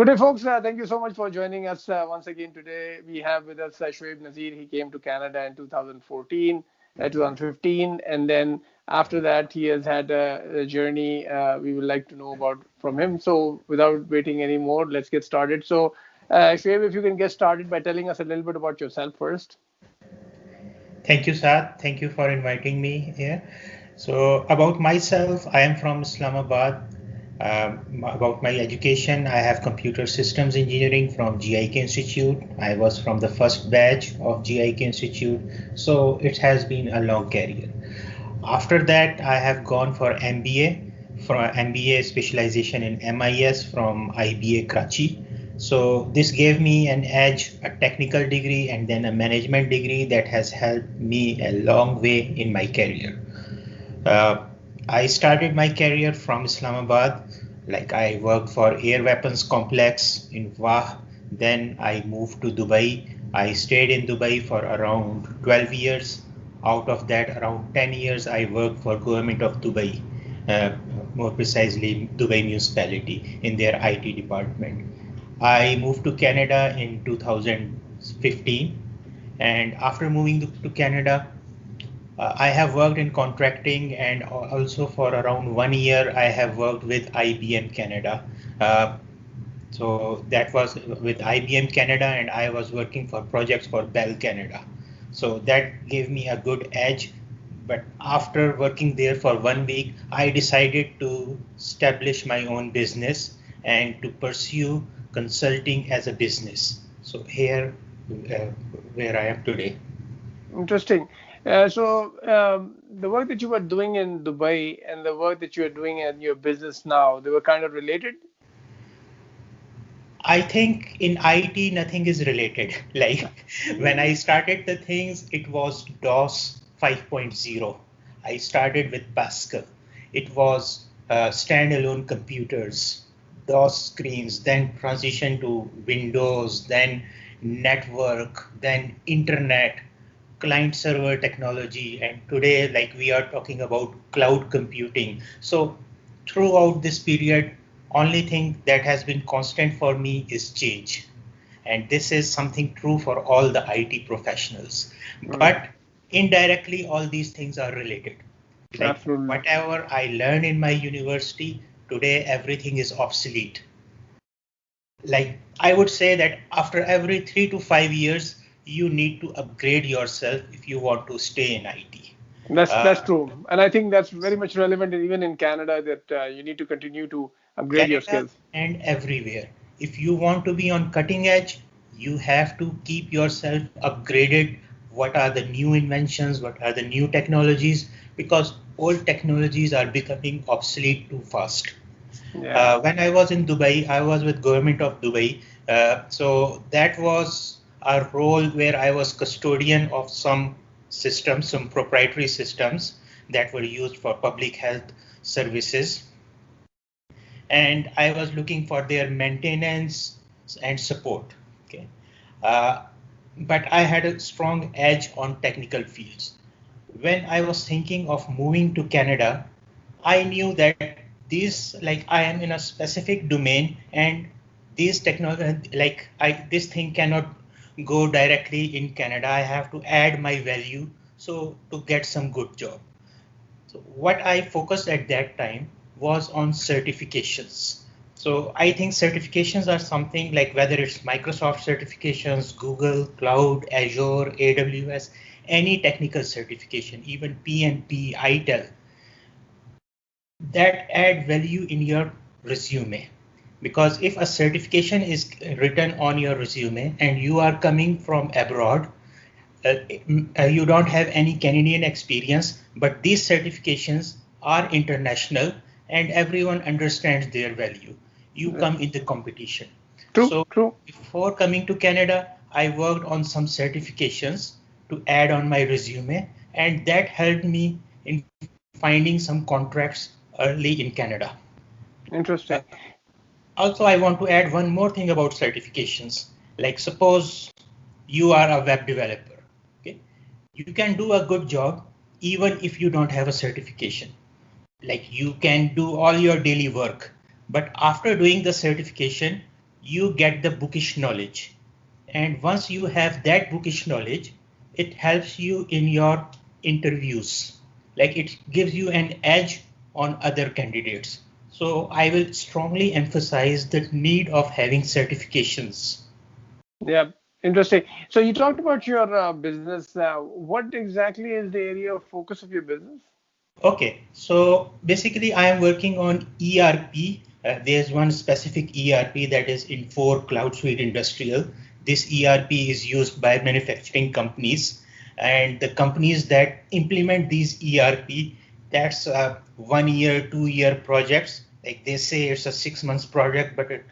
Good day, folks. Thank you so much for joining us once again today. We have with us Shuaib Nazir. He came to Canada in 2014, 2015, and then after that, he has had a journey we would like to know about from him. So, without waiting anymore, let's get started. So, Shuaib, if you can get started by telling us a little bit about yourself first. Thank you, Saad. Thank you for inviting me here. So, about myself, I am from Islamabad. About my education, I have computer systems engineering from GIK Institute. I was from the first batch of GIK Institute, so it has been a long career. After that, I have gone for MBA, for MBA specialization in MIS from IBA Karachi. So this gave me an edge, a technical degree, and then a management degree that has helped me a long way in my career. Uh, I started my career from Islamabad. Like I worked for Air Weapons Complex in Wah. Then I moved to Dubai. I stayed in Dubai for around 12 years. Out of that, around 10 years, I worked for Government of Dubai, uh, more precisely Dubai Municipality in their IT department. I moved to Canada in 2015, and after moving to Canada, I have worked in contracting, and also for around 1 year, I have worked with IBM Canada. Uh, so that was with IBM Canada, and I was working for projects for Bell Canada. So that gave me a good edge. But after working there for 1 week, I decided to establish my own business and to pursue consulting as a business. So here, where I am today. Interesting. The work that you were doing in Dubai and the work that you are doing in your business now, they were kind of related. I think in IT, nothing is related. Like when I started the things, it was DOS 5.0. I started with Pascal. It was standalone computers, DOS screens, then transition to Windows, then network, then internet, client server technology. And today, like we are talking about cloud computing. So throughout this period, only thing that has been constant for me is change. And this is something true for all the IT professionals. Mm, But indirectly, all these things are related. Like absolutely. whatever I learned in my university, today everything is obsolete. Like I would say that after every 3 to 5 years, you need to upgrade yourself if you want to stay in IT. That's Uh, true, and I think that's very much relevant even in Canada that you need to continue to upgrade your Canada skills. and everywhere. If you want to be on cutting edge, you have to keep yourself upgraded. What are the new inventions? What are the new technologies? Because old technologies are becoming obsolete too fast. Yeah. When I was in Dubai, I was with government of Dubai. So that was a role where I was custodian of some systems, some proprietary systems that were used for public health services, and I was looking for their maintenance and support. Okay, uh, but I had a strong edge on technical fields. When I was thinking of moving to Canada, I knew that like I am in a specific domain, and these technology, this thing cannot go directly in Canada. I have to add my value so to get some good job. So what I focused at that time was on certifications. So I think certifications are something like whether it's Microsoft certifications, Google, Cloud, Azure, AWS, any technical certification, even PMP, ITEL, that add value in your resume. Because if a certification is written on your resume and you are coming from abroad, you don't have any Canadian experience, but these certifications are international and everyone understands their value. You Yeah. come in the competition. True. So True. before coming to Canada, I worked on some certifications to add on my resume, and that helped me in finding some contracts early in Canada. Uh, Interesting. Also, I want to add one more thing about certifications. Like suppose you are a web developer. Okay, you can do a good job even if you don't have a certification. Like you can do all your daily work, but after doing the certification, you get the bookish knowledge. And once you have that bookish knowledge, it helps you in your interviews. Like it gives you an edge on other candidates. So I will strongly emphasize the need of having certifications. Yeah, interesting. So you talked about your business. What exactly is the area of focus of your business? Okay, so basically I am working on ERP. There's one specific ERP that is in for Cloud Suite Industrial. This ERP is used by manufacturing companies, and the companies that implement these ERP, that's 1 year, 2 year projects. Like they say it's a 6 months project, but it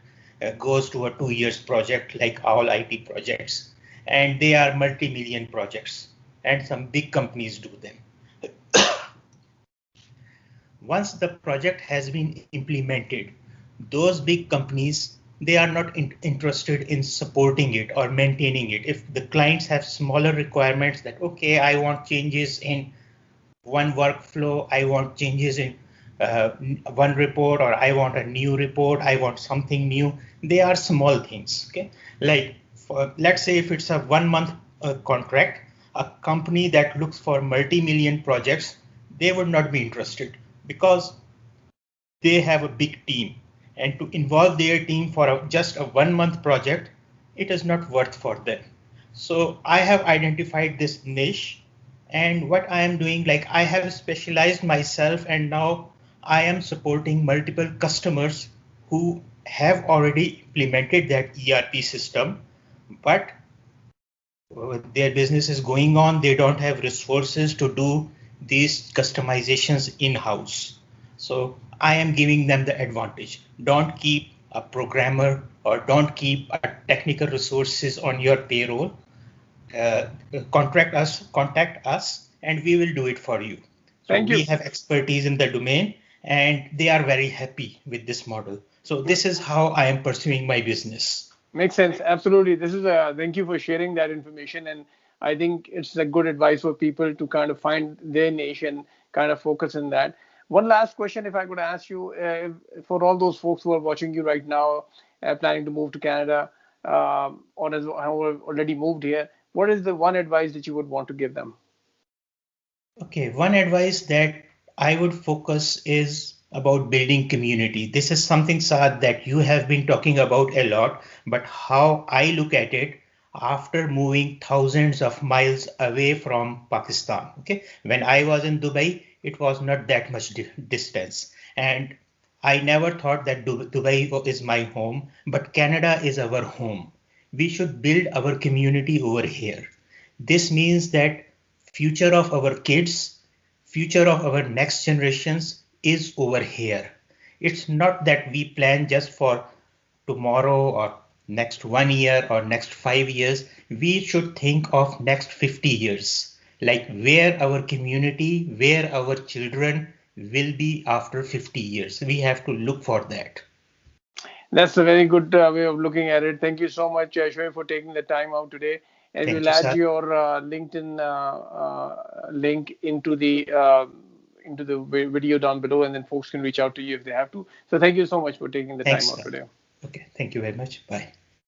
goes to a 2 years project, like all IT projects. And they are multi-million projects, and some big companies do them. Once the project has been implemented, those big companies, they are not interested in supporting it or maintaining it. If the clients have smaller requirements that, okay, I want changes in one workflow, I want changes in one report, or I want a new report, I want something new. They are small things. Okay, like let's say if it's a 1 month contract, a company that looks for multi-million projects, they would not be interested because they have a big team, and to involve their team for just a 1 month project, it is not worth for them. So I have identified this niche, and what I am doing, like I have specialized myself, and now I am supporting multiple customers who have already implemented that ERP system, but their business is going on, they don't have resources to do these customizations in-house. So I am giving them the advantage. Don't keep a programmer or don't keep a technical resources on your payroll. uh, contact us, and we will do it for you. So Thank we you. have expertise in the domain, and they are very happy with this model. So this is how I am pursuing my business. Makes sense. Absolutely. This is a thank you for sharing that information. And I think it's a good advice for people to kind of find their niche and kind of focus in that. One last question, if I could ask you, for all those folks who are watching you right now, planning to move to Canada, or has already moved here, what is the one advice that you would want to give them? Okay, one advice that I would focus is about building community. This is something, Saad, that you have been talking about a lot, but how I look at it after moving thousands of miles away from Pakistan. Okay, when I was in Dubai, it was not that much distance, and I never thought that Dubai is my home, but Canada is our home. We should build our community over here. This means that future of our kids, future of our next generations is over here. It's not that we plan just for tomorrow or next 1 year or next 5 years. We should think of next 50 years, like where our community, where our children will be after 50 years. We have to look for that. That's a very good way of looking at it. Thank you so much, Shoaib, for taking the time out today. And Thank we'll you, add sir. your LinkedIn link into the video down below, and then folks can reach out to you if they have to. So thank you so much for taking the time Thanks, out sir. today. Okay, thank you very much. Bye.